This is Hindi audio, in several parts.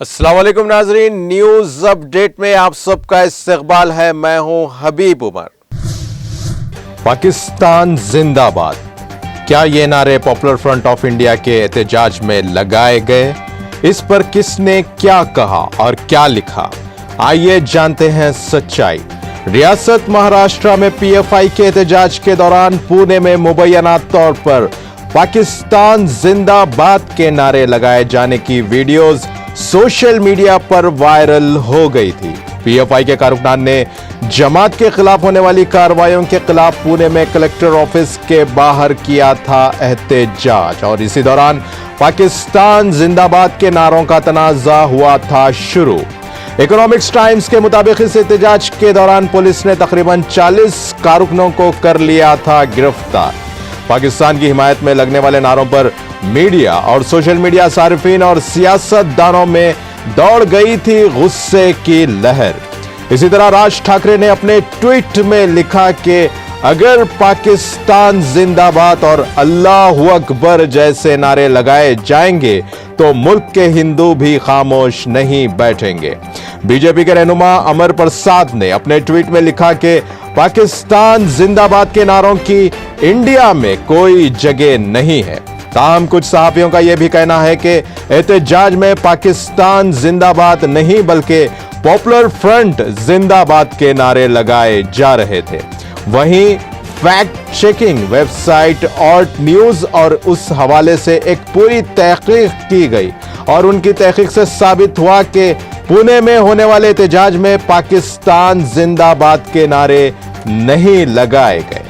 अस्सलाम वालेकुम नाजरीन, न्यूज अपडेट में आप सबका इस्तकबाल है। मैं हूं हबीब उमर। पाकिस्तान जिंदाबाद, क्या ये नारे पॉपुलर फ्रंट ऑफ इंडिया के एहतजाज में लगाए गए? इस पर किसने क्या कहा और क्या लिखा, आइए जानते हैं सच्चाई। रियासत महाराष्ट्र में पीएफआई के एहतजाज के दौरान पुणे में मुबैना तौर पर पाकिस्तान जिंदाबाद के नारे लगाए जाने की वीडियोस सोशल मीडिया पर वायरल हो गई थी। पीएफआई के कारकुनान ने जमात के खिलाफ होने वाली कार्रवाइयों के खिलाफ पुणे में कलेक्टर ऑफिस के बाहर किया था एहतजाज और इसी दौरान पाकिस्तान जिंदाबाद के नारों का तनाजा हुआ था शुरू। इकोनॉमिक्स टाइम्स के मुताबिक इस एहतजाज के दौरान पुलिस ने तकरीबन 40 कारकुनों को कर लिया था गिरफ्तार। पाकिस्तान की हिमायत में लगने वाले नारों पर मीडिया और सोशल मीडिया सार्फिन और सियासतदानों में दौड़ गई थी गुस्से की लहर। इसी तरह राज ठाकरे ने अपने ट्वीट में लिखा कि अगर पाकिस्तान जिंदाबाद और अल्लाहू अकबर जैसे नारे लगाए जाएंगे तो मुल्क के हिंदू भी खामोश नहीं बैठेंगे। बीजेपी के रहनुमा अमर प्रसाद ने अपने ट्वीट में लिखा कि पाकिस्तान जिंदाबाद के नारों की इंडिया में कोई जगह नहीं है। ताहम कुछ सहाफियों का यह भी कहना है कि एहतजाज में पाकिस्तान जिंदाबाद नहीं बल्कि पॉपुलर फ्रंट जिंदाबाद के नारे लगाए जा रहे थे। वहीं fact checking website alt news और उस हवाले से एक पूरी तहकीक की गई और उनकी तहकीक से साबित हुआ कि पुणे में होने वाले एहतजाज में पाकिस्तान जिंदाबाद के नारे नहीं लगाए गए।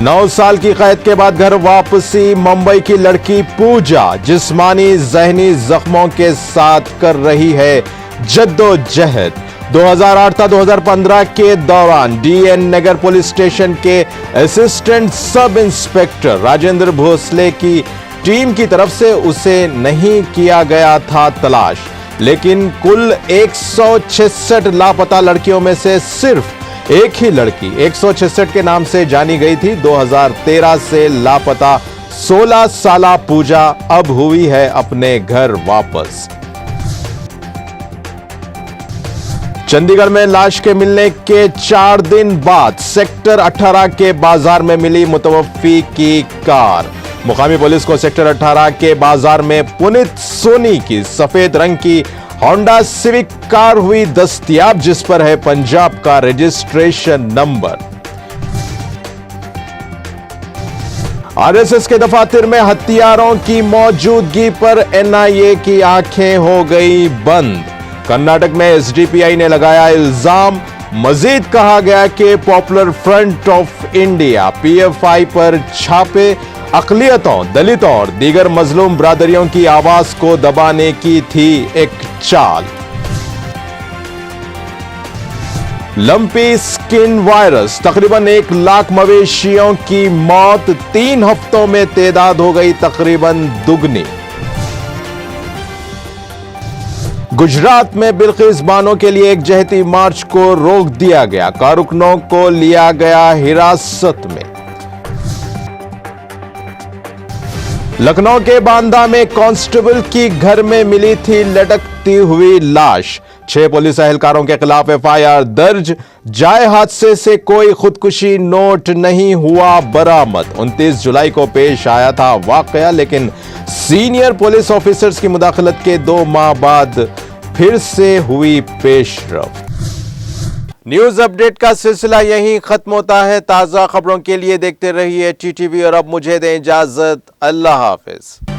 9 साल की कैद के बाद घर वापसी मुंबई की लड़की पूजा जिस्मानी जहनी जख्मों के साथ कर रही है जद्दोजहद। 2008 था 2015 के दौरान डीएन नगर पुलिस स्टेशन के assistant sub inspector Rajendra Bhosle की टीम की तरफ से उसे नहीं किया गया था तलाश, लेकिन कुल 166 लापता लड़कियों में से सिर्फ एक ही लड़की 166 के नाम से जानी गई थी। 2013 से लापता 16 साला पूजा अब हुई है अपने घर वापस। चंडीगढ़ में लाश के मिलने के 4 दिन बाद सेक्टर 18 के बाजार में मिली मुतवफ्फी की कार। मुकामी पुलिस को सेक्टर 18 के बाजार में पुनीत सोनी की सफेद रंग की होंडा सिविक कार हुई दस्तयाब, जिस पर है पंजाब का रजिस्ट्रेशन नंबर। आरएसएस के दफातर में हथियारों की मौजूदगी पर एनआईए की आंखें हो गई बंद। कर्नाटक में एसडीपीआई ने लगाया इल्जाम। मजीद कहा गया कि popular front of India PFI पर छापे अकलियतों, दलितों और दीगर मजलूम बरादरियों की आवाज को दबाने की थी एक चाल। लंपी स्किन वायरस, तकरीबन 1 लाख मवेशियों की मौत, 3 हफ्तों में तादाद हो गई तकरीबन दुगनी। गुजरात में बिल्किस बानो के लिए एक जहती मार्च को रोक दिया गया, कारकुनों को लिया गया हिरासत में। लखनऊ के बांदा में कांस्टेबल की घर में मिली थी लटकती हुई लाश। 6 पुलिस एहलकारों के खिलाफ एफआईआर दर्ज। जाए हादसे से कोई खुदकुशी नोट नहीं हुआ बरामद। 29 जुलाई को पेश आया था वाकया, लेकिन सीनियर पुलिस ऑफिसर्स की मुदाखलत के 2 माह बाद फिर से हुई पेशरफ। न्यूज अपडेट का सिलसिला यहीं खत्म होता है। ताजा खबरों के लिए देखते रहिए टीटीवी और अब मुझे दें इजाजत। अल्लाह हाफिज।